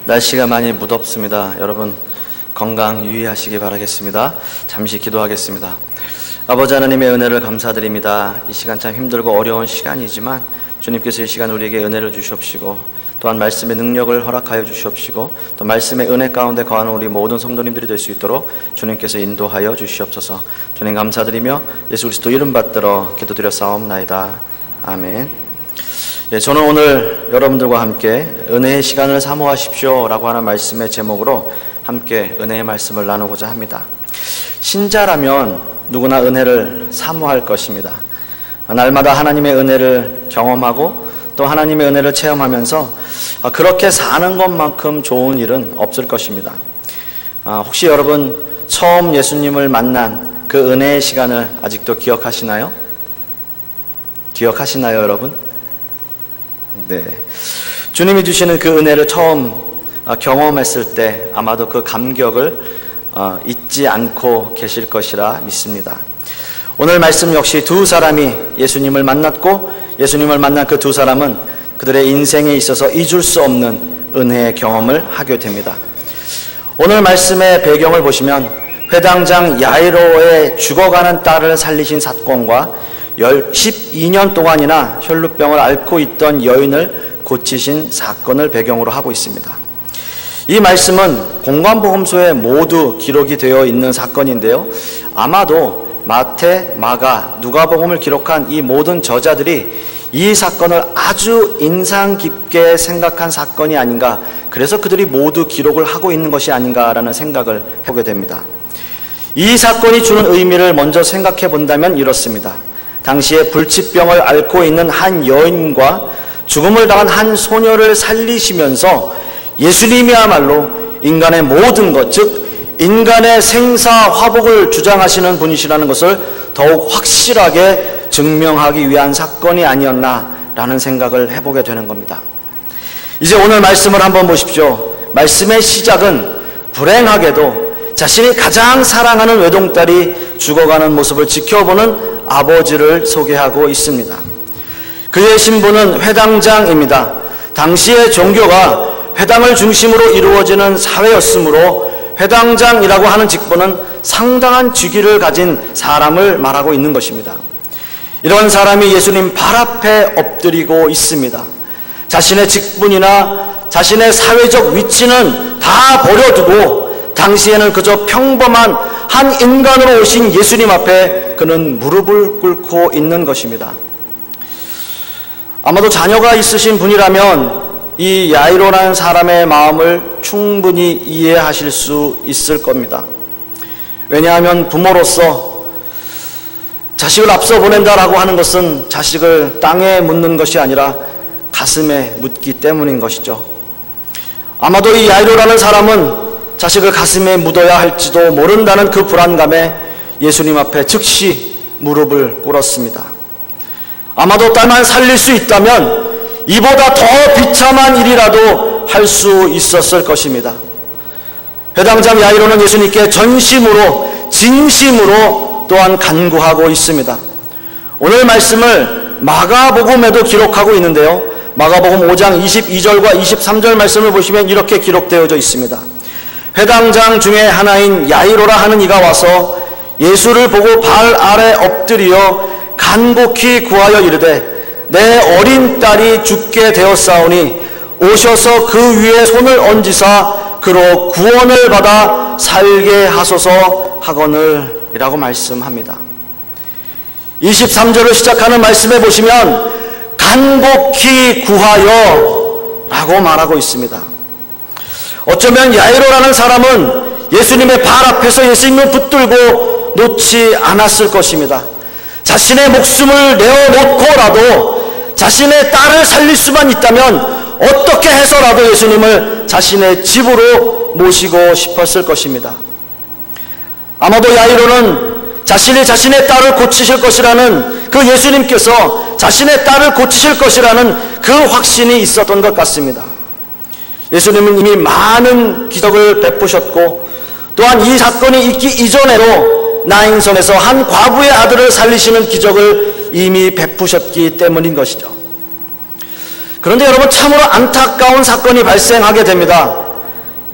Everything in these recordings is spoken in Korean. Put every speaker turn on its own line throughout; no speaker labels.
날씨가 많이 무덥습니다. 여러분 건강 유의하시기 바라겠습니다. 잠시 기도하겠습니다. 아버지 하나님의 은혜를 감사드립니다. 이 시간 참 힘들고 어려운 시간이지만 주님께서 이 시간 우리에게 은혜를 주시옵시고 또한 말씀의 능력을 허락하여 주시옵시고 또 말씀의 은혜 가운데 거하는 우리 모든 성도님들이 될 수 있도록 주님께서 인도하여 주시옵소서. 주님 감사드리며 예수 그리스도 이름 받들어 기도드려 싸움나이다. 아멘. 저는 오늘 여러분들과 함께 은혜의 시간을 사모하십시오 라고 하는 말씀의 제목으로 함께 은혜의 말씀을 나누고자 합니다. 신자라면 누구나 은혜를 사모할 것입니다. 날마다 하나님의 은혜를 경험하고 또 하나님의 은혜를 체험하면서 그렇게 사는 것만큼 좋은 일은 없을 것입니다. 혹시 여러분 처음 예수님을 만난 그 은혜의 시간을 아직도 기억하시나요? 기억하시나요, 여러분? 네. 주님이 주시는 그 은혜를 처음 경험했을 때 아마도 그 감격을 잊지 않고 계실 것이라 믿습니다. 오늘 말씀 역시 두 사람이 예수님을 만났고 예수님을 만난 그 두 사람은 그들의 인생에 있어서 잊을 수 없는 은혜의 경험을 하게 됩니다. 오늘 말씀의 배경을 보시면 회당장 야이로의 죽어가는 딸을 살리신 사건과 12년 동안이나 혈루병을 앓고 있던 여인을 고치신 사건을 배경으로 하고 있습니다. 이 말씀은 공관복음서에 모두 기록이 되어 있는 사건인데요, 아마도 마태, 마가, 누가복음을 기록한 이 모든 저자들이 이 사건을 아주 인상 깊게 생각한 사건이 아닌가, 그래서 그들이 모두 기록을 하고 있는 것이 아닌가라는 생각을 해보게 됩니다. 이 사건이 주는 의미를 먼저 생각해 본다면 이렇습니다. 당시에 불치병을 앓고 있는 한 여인과 죽음을 당한 한 소녀를 살리시면서 예수님이야말로 인간의 모든 것, 즉 인간의 생사화복을 주장하시는 분이시라는 것을 더욱 확실하게 증명하기 위한 사건이 아니었나라는 생각을 해보게 되는 겁니다. 이제 오늘 말씀을 한번 보십시오. 말씀의 시작은 불행하게도 자신이 가장 사랑하는 외동딸이 죽어가는 모습을 지켜보는 아버지를 소개하고 있습니다. 그의 신분은 회당장입니다. 당시의 종교가 회당을 중심으로 이루어지는 사회였으므로 회당장이라고 하는 직분은 상당한 직위를 가진 사람을 말하고 있는 것입니다. 이런 사람이 예수님 발 앞에 엎드리고 있습니다. 자신의 직분이나 자신의 사회적 위치는 다 버려두고 당시에는 그저 평범한 한 인간으로 오신 예수님 앞에 그는 무릎을 꿇고 있는 것입니다. 아마도 자녀가 있으신 분이라면 이 야이로라는 사람의 마음을 충분히 이해하실 수 있을 겁니다. 왜냐하면 부모로서 자식을 앞서 보낸다라고 하는 것은 자식을 땅에 묻는 것이 아니라 가슴에 묻기 때문인 것이죠. 아마도 이 야이로라는 사람은 자식을 가슴에 묻어야 할지도 모른다는 그 불안감에 예수님 앞에 즉시 무릎을 꿇었습니다. 아마도 딸만 살릴 수 있다면 이보다 더 비참한 일이라도 할 수 있었을 것입니다. 회당장 야이로는 예수님께 전심으로 진심으로 또한 간구하고 있습니다. 오늘 말씀을 마가복음에도 기록하고 있는데요, 마가복음 5장 22절과 23절 말씀을 보시면 이렇게 기록되어져 있습니다. 회당장 중에 하나인 야이로라 하는 이가 와서 예수를 보고 발 아래 엎드려 간곡히 구하여 이르되 내 어린 딸이 죽게 되었사오니 오셔서 그 위에 손을 얹으사 그로 구원을 받아 살게 하소서 하거늘 이라고 말씀합니다. 23절을 시작하는 말씀에 보시면 간곡히 구하여 라고 말하고 있습니다. 어쩌면 야이로라는 사람은 예수님의 발 앞에서 예수님을 붙들고 놓지 않았을 것입니다. 자신의 목숨을 내어놓고라도 자신의 딸을 살릴 수만 있다면 어떻게 해서라도 예수님을 자신의 집으로 모시고 싶었을 것입니다. 아마도 야이로는 자신이 자신의 딸을 고치실 것이라는 그 예수님께서 자신의 딸을 고치실 것이라는 그 확신이 있었던 것 같습니다. 예수님은 이미 많은 기적을 베푸셨고 또한 이 사건이 있기 이전에도 나인성에서 한 과부의 아들을 살리시는 기적을 이미 베푸셨기 때문인 것이죠. 그런데 여러분, 참으로 안타까운 사건이 발생하게 됩니다.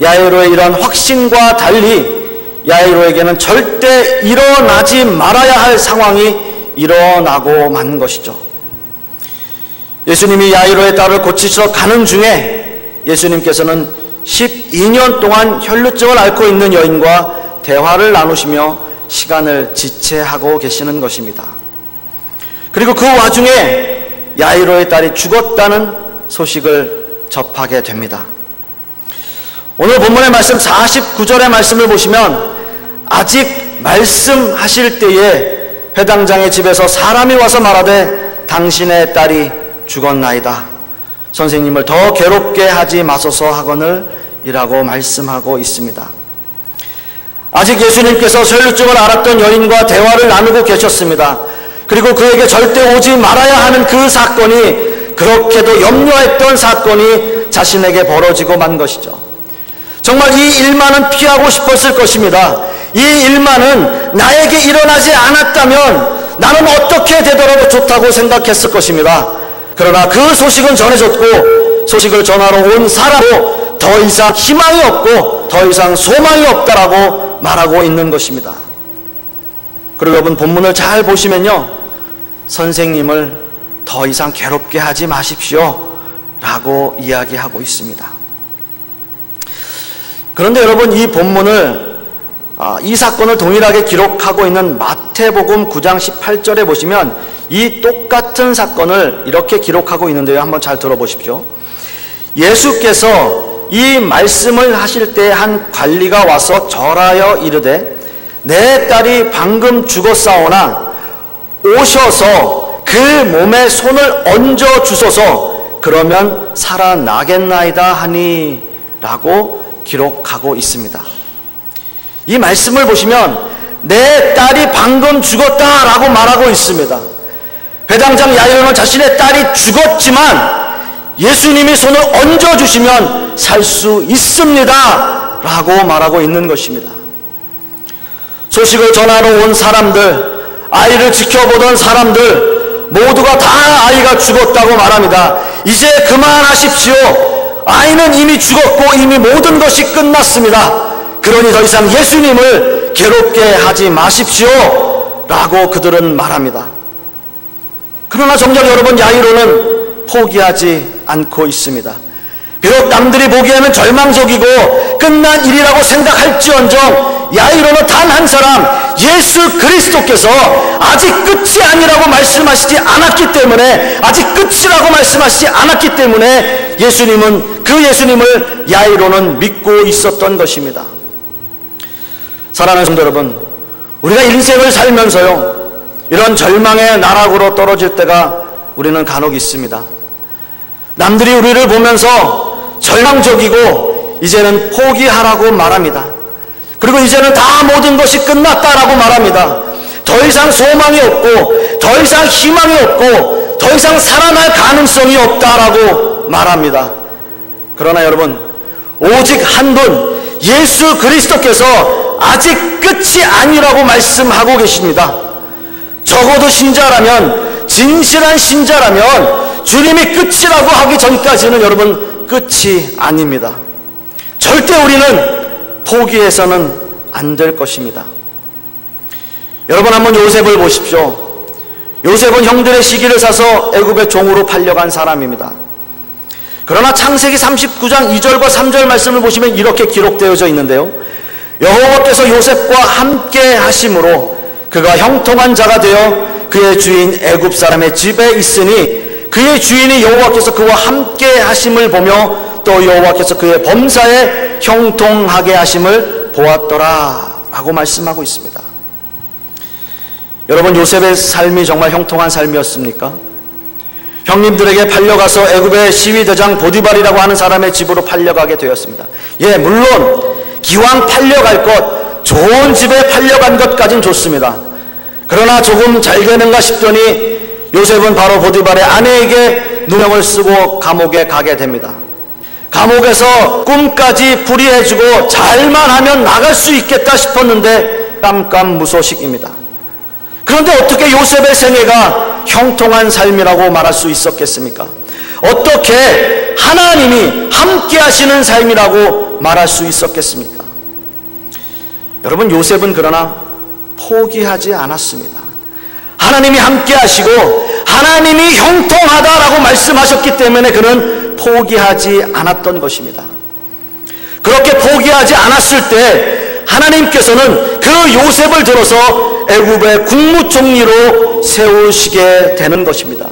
야이로의 이런 확신과 달리 야이로에게는 절대 일어나지 말아야 할 상황이 일어나고 만 것이죠. 예수님이 야이로의 딸을 고치시러 가는 중에 예수님께서는 12년 동안 혈루증을 앓고 있는 여인과 대화를 나누시며 시간을 지체하고 계시는 것입니다. 그리고 그 와중에 야이로의 딸이 죽었다는 소식을 접하게 됩니다. 오늘 본문의 말씀 49절의 말씀을 보시면 아직 말씀하실 때에 회당장의 집에서 사람이 와서 말하되 당신의 딸이 죽었나이다. 선생님을 더 괴롭게 하지 마소서 하거늘 이라고 말씀하고 있습니다. 아직 예수님께서 혈루증을 앓았던 여인과 대화를 나누고 계셨습니다. 그리고 그에게 절대 오지 말아야 하는 그 사건이, 그렇게도 염려했던 사건이 자신에게 벌어지고 만 것이죠. 정말 이 일만은 피하고 싶었을 것입니다. 이 일만은 나에게 일어나지 않았다면 나는 어떻게 되더라도 좋다고 생각했을 것입니다. 그러나 그 소식은 전해졌고 소식을 전하러 온 사람도 더 이상 희망이 없고 더 이상 소망이 없다라고 말하고 있는 것입니다. 그리고 여러분, 본문을 잘 보시면요, 선생님을 더 이상 괴롭게 하지 마십시오 라고 이야기하고 있습니다. 그런데 여러분, 이 본문을 이 사건을 동일하게 기록하고 있는 마태복음 9장 18절에 보시면 이 똑같은 사건을 이렇게 기록하고 있는데요, 한번 잘 들어보십시오. 예수께서 이 말씀을 하실 때 한 관리가 와서 절하여 이르되 내 딸이 방금 죽었사오나 오셔서 그 몸에 손을 얹어 주소서 그러면 살아나겠나이다 하니 라고 기록하고 있습니다. 이 말씀을 보시면 내 딸이 방금 죽었다라고 말하고 있습니다. 회당장 야이로는 자신의 딸이 죽었지만 예수님이 손을 얹어주시면 살 수 있습니다 라고 말하고 있는 것입니다. 소식을 전하러 온 사람들, 아이를 지켜보던 사람들 모두가 다 아이가 죽었다고 말합니다. 이제 그만하십시오. 아이는 이미 죽었고 이미 모든 것이 끝났습니다. 그러니 더 이상 예수님을 괴롭게 하지 마십시오 라고 그들은 말합니다. 그러나 정작 여러분, 야이로는 포기하지 않고 있습니다. 비록 남들이 보기에는 절망적이고 끝난 일이라고 생각할지언정 야이로는 단 한 사람, 예수 그리스도께서 아직 끝이 아니라고 말씀하시지 않았기 때문에, 아직 끝이라고 말씀하시지 않았기 때문에 그 예수님을 야이로는 믿고 있었던 것입니다. 사랑하는 성도 여러분, 우리가 인생을 살면서요, 이런 절망의 나락으로 떨어질 때가 우리는 간혹 있습니다. 남들이 우리를 보면서 절망적이고 이제는 포기하라고 말합니다. 그리고 이제는 다 모든 것이 끝났다라고 말합니다. 더 이상 소망이 없고 더 이상 희망이 없고 더 이상 살아날 가능성이 없다라고 말합니다. 그러나 여러분, 오직 한 분, 예수 그리스도께서 아직 끝이 아니라고 말씀하고 계십니다. 적어도 신자라면, 진실한 신자라면 주님이 끝이라고 하기 전까지는 여러분, 끝이 아닙니다. 절대 우리는 포기해서는 안 될 것입니다. 여러분, 한번 요셉을 보십시오. 요셉은 형들의 시기를 사서 애굽의 종으로 팔려간 사람입니다. 그러나 창세기 39장 2절과 3절 말씀을 보시면 이렇게 기록되어져 있는데요, 여호와께서 요셉과 함께 하심으로 그가 형통한 자가 되어 그의 주인 애굽 사람의 집에 있으니 그의 주인이 여호와께서 그와 함께 하심을 보며 또 여호와께서 그의 범사에 형통하게 하심을 보았더라 라고 말씀하고 있습니다. 여러분, 요셉의 삶이 정말 형통한 삶이었습니까? 형님들에게 팔려가서 애굽의 시위대장 보디발이라고 하는 사람의 집으로 팔려가게 되었습니다. 예, 물론 기왕 팔려갈 것, 좋은 집에 팔려간 것까진 좋습니다. 그러나 조금 잘 되는가 싶더니 요셉은 바로 보디발의 아내에게 누명을 쓰고 감옥에 가게 됩니다. 감옥에서 꿈까지 풀이해주고 잘만 하면 나갈 수 있겠다 싶었는데 깜깜무소식입니다. 그런데 어떻게 요셉의 생애가 형통한 삶이라고 말할 수 있었겠습니까? 어떻게 하나님이 함께 하시는 삶이라고 말할 수 있었겠습니까? 여러분, 요셉은 그러나 포기하지 않았습니다. 하나님이 함께 하시고 하나님이 형통하다라고 말씀하셨기 때문에 그는 포기하지 않았던 것입니다. 그렇게 포기하지 않았을 때 하나님께서는 그 요셉을 들어서 애굽의 국무총리로 세우시게 되는 것입니다.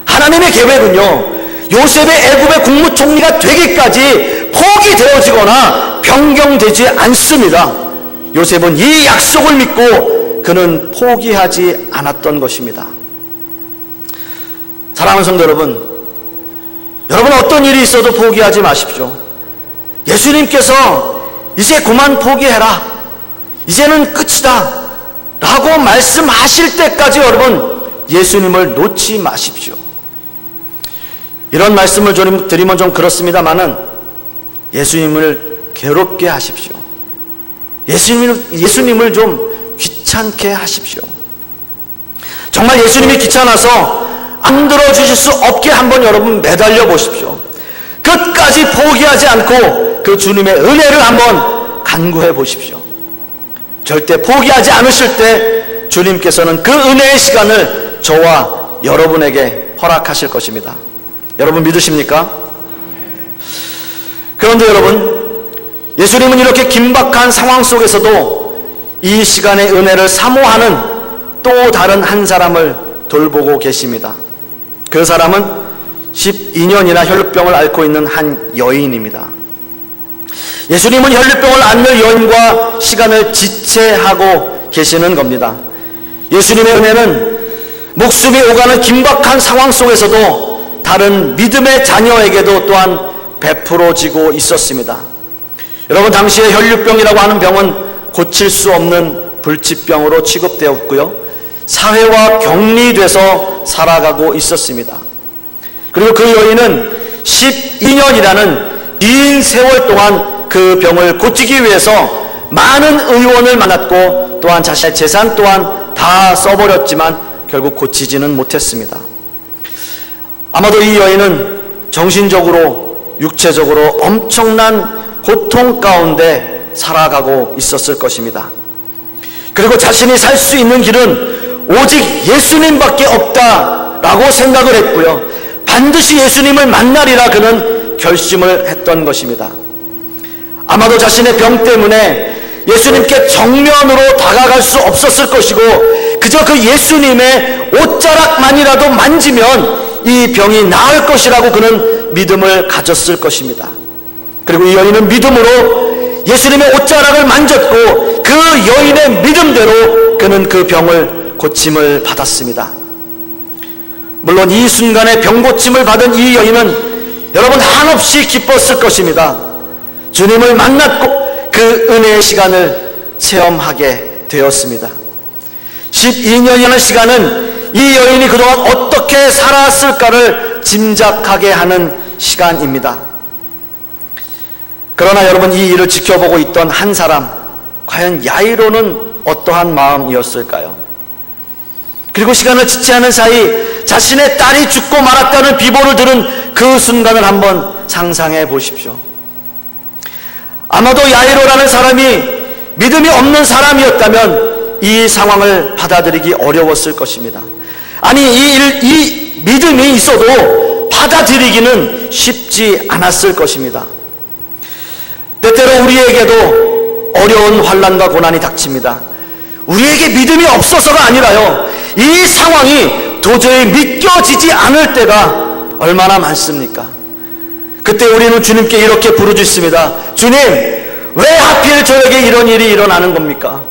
하나님의 계획은요, 요셉의 애굽의 국무총리가 되기까지 포기되어지거나 변경되지 않습니다. 요셉은 이 약속을 믿고 그는 포기하지 않았던 것입니다. 사랑하는 성도 여러분, 여러분 어떤 일이 있어도 포기하지 마십시오. 예수님께서 이제 그만 포기해라, 이제는 끝이다 라고 말씀하실 때까지 여러분 예수님을 놓지 마십시오. 이런 말씀을 드리면 좀 그렇습니다만은 예수님을 괴롭게 하십시오. 예수님을 좀 귀찮게 하십시오. 정말 예수님이 귀찮아서 안 들어주실 수 없게 한번 여러분 매달려 보십시오. 끝까지 포기하지 않고 그 주님의 은혜를 한번 간구해 보십시오. 절대 포기하지 않으실 때 주님께서는 그 은혜의 시간을 저와 여러분에게 허락하실 것입니다. 여러분 믿으십니까? 그런데 여러분, 예수님은 이렇게 긴박한 상황 속에서도 이 시간의 은혜를 사모하는 또 다른 한 사람을 돌보고 계십니다. 그 사람은 12년이나 혈루병을 앓고 있는 한 여인입니다. 예수님은 혈루병을 앓는 여인과 시간을 지체하고 계시는 겁니다. 예수님의 은혜는 목숨이 오가는 긴박한 상황 속에서도 다른 믿음의 자녀에게도 또한 베풀어지고 있었습니다. 여러분, 당시에 혈루병이라고 하는 병은 고칠 수 없는 불치병으로 취급되었고요, 사회와 격리돼서 살아가고 있었습니다. 그리고 그 여인은 12년이라는 긴 세월 동안 그 병을 고치기 위해서 많은 의원을 만났고 또한 자신의 재산 또한 다 써버렸지만 결국 고치지는 못했습니다. 아마도 이 여인은 정신적으로 육체적으로 엄청난 고통 가운데 살아가고 있었을 것입니다. 그리고 자신이 살 수 있는 길은 오직 예수님밖에 없다라고 생각을 했고요, 반드시 예수님을 만나리라 그는 결심을 했던 것입니다. 아마도 자신의 병 때문에 예수님께 정면으로 다가갈 수 없었을 것이고 그저 그 예수님의 옷자락만이라도 만지면 이 병이 나을 것이라고 그는 믿음을 가졌을 것입니다. 그리고 이 여인은 믿음으로 예수님의 옷자락을 만졌고 그 여인의 믿음대로 그는 그 병을 고침을 받았습니다. 물론 이 순간에 병 고침을 받은 이 여인은 여러분 한없이 기뻤을 것입니다. 주님을 만났고 그 은혜의 시간을 체험하게 되었습니다. 12년이라는 시간은 이 여인이 그동안 어떻게 살았을까를 짐작하게 하는 시간입니다. 그러나 여러분, 이 일을 지켜보고 있던 한 사람, 과연 야이로는 어떠한 마음이었을까요? 그리고 시간을 지체하는 사이 자신의 딸이 죽고 말았다는 비보를 들은 그 순간을 한번 상상해 보십시오. 아마도 야이로라는 사람이 믿음이 없는 사람이었다면 이 상황을 받아들이기 어려웠을 것입니다. 아니, 이 믿음이 있어도 받아들이기는 쉽지 않았을 것입니다. 때때로 우리에게도 어려운 환난과 고난이 닥칩니다. 우리에게 믿음이 없어서가 아니라요, 이 상황이 도저히 믿겨지지 않을 때가 얼마나 많습니까? 그때 우리는 주님께 이렇게 부르짖습니다. 주님, 왜 하필 저에게 이런 일이 일어나는 겁니까?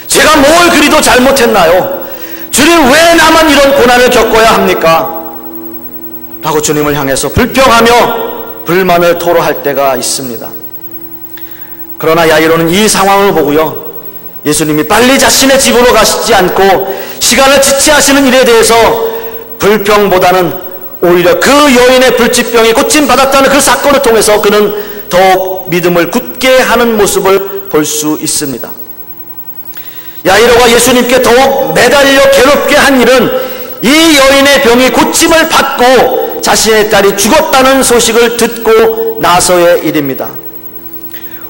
제가 뭘 그리도 잘못했나요? 주님, 왜 나만 이런 고난을 겪어야 합니까? 라고 주님을 향해서 불평하며 불만을 토로할 때가 있습니다. 그러나 야이로는 이 상황을 보고요, 예수님이 빨리 자신의 집으로 가시지 않고 시간을 지체하시는 일에 대해서 불평보다는 오히려 그 여인의 불치병이 고침받았다는 그 사건을 통해서 그는 더욱 믿음을 굳게 하는 모습을 볼 수 있습니다. 야이로가 예수님께 더욱 매달려 괴롭게 한 일은 이 여인의 병이 고침을 받고 자신의 딸이 죽었다는 소식을 듣고 나서의 일입니다.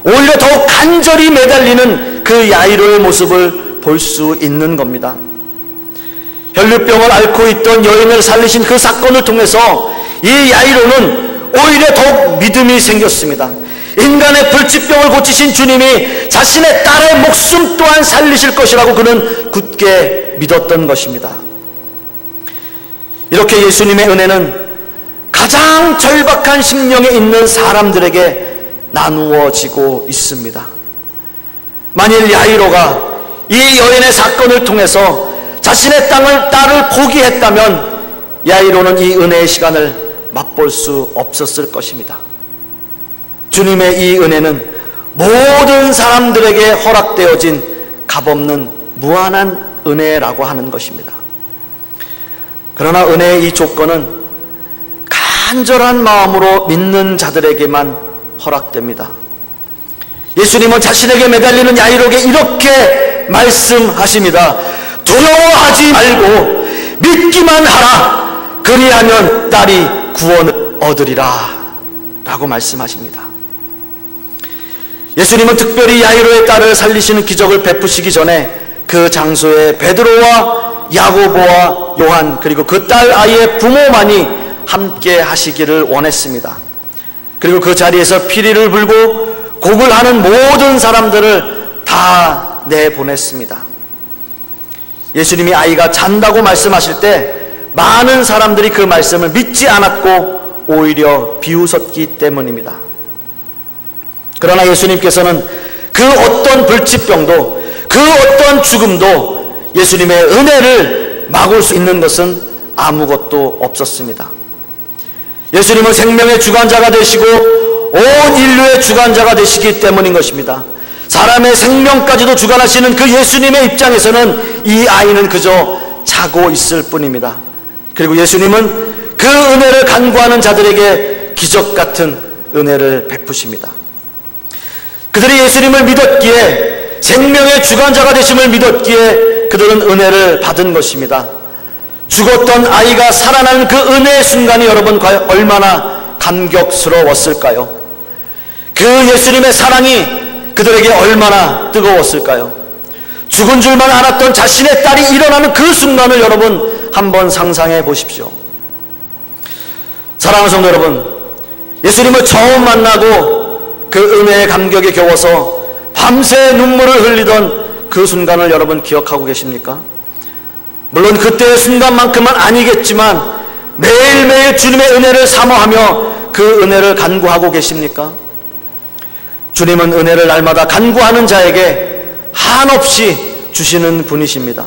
오히려 더욱 간절히 매달리는 그 야이로의 모습을 볼 수 있는 겁니다. 혈류병을 앓고 있던 여인을 살리신 그 사건을 통해서 이 야이로는 오히려 더욱 믿음이 생겼습니다. 인간의 불치병을 고치신 주님이 자신의 딸의 목숨 또한 살리실 것이라고 그는 굳게 믿었던 것입니다. 이렇게 예수님의 은혜는 가장 절박한 심령에 있는 사람들에게 나누어지고 있습니다. 만일 야이로가 이 여인의 사건을 통해서 자신의 딸을 포기했다면 야이로는 이 은혜의 시간을 맛볼 수 없었을 것입니다. 주님의 이 은혜는 모든 사람들에게 허락되어진 값없는 무한한 은혜라고 하는 것입니다. 그러나 은혜의 이 조건은 간절한 마음으로 믿는 자들에게만 허락됩니다. 예수님은 자신에게 매달리는 야이로에게 이렇게 말씀하십니다. 두려워하지 말고 믿기만 하라. 그리하면 딸이 구원을 얻으리라 라고 말씀하십니다. 예수님은 특별히 야이로의 딸을 살리시는 기적을 베푸시기 전에 그 장소에 베드로와 야고보와 요한 그리고 그 딸 아이의 부모만이 함께 하시기를 원했습니다. 그리고 그 자리에서 피리를 불고 곡을 하는 모든 사람들을 다 내보냈습니다. 예수님이 아이가 잔다고 말씀하실 때 많은 사람들이 그 말씀을 믿지 않았고 오히려 비웃었기 때문입니다. 그러나 예수님께서는 그 어떤 불치병도 그 어떤 죽음도 예수님의 은혜를 막을 수 있는 것은 아무것도 없었습니다. 예수님은 생명의 주관자가 되시고 온 인류의 주관자가 되시기 때문인 것입니다. 사람의 생명까지도 주관하시는 그 예수님의 입장에서는 이 아이는 그저 자고 있을 뿐입니다. 그리고 예수님은 그 은혜를 간구하는 자들에게 기적 같은 은혜를 베푸십니다. 그들이 예수님을 믿었기에, 생명의 주관자가 되심을 믿었기에 그들은 은혜를 받은 것입니다. 죽었던 아이가 살아나는 그 은혜의 순간이 여러분 과연 얼마나 감격스러웠을까요? 그 예수님의 사랑이 그들에게 얼마나 뜨거웠을까요? 죽은 줄만 알았던 자신의 딸이 일어나는 그 순간을 여러분 한번 상상해 보십시오. 사랑하는 성도 여러분, 예수님을 처음 만나고 그 은혜의 감격에 겨워서 밤새 눈물을 흘리던 그 순간을 여러분 기억하고 계십니까? 물론 그때의 순간만큼은 아니겠지만 매일매일 주님의 은혜를 사모하며 그 은혜를 간구하고 계십니까? 주님은 은혜를 날마다 간구하는 자에게 한없이 주시는 분이십니다.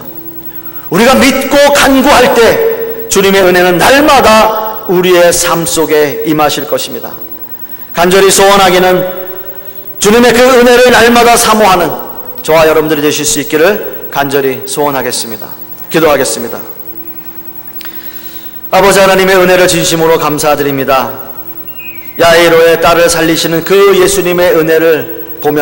우리가 믿고 간구할 때 주님의 은혜는 날마다 우리의 삶 속에 임하실 것입니다. 간절히 소원하기는 주님의 그 은혜를 날마다 사모하는 저와 여러분들이 되실 수 있기를 간절히 소원하겠습니다. 기도하겠습니다. 아버지 하나님의 은혜를 진심으로 감사드립니다. 야이로의 딸을 살리시는 그 예수님의 은혜를 보면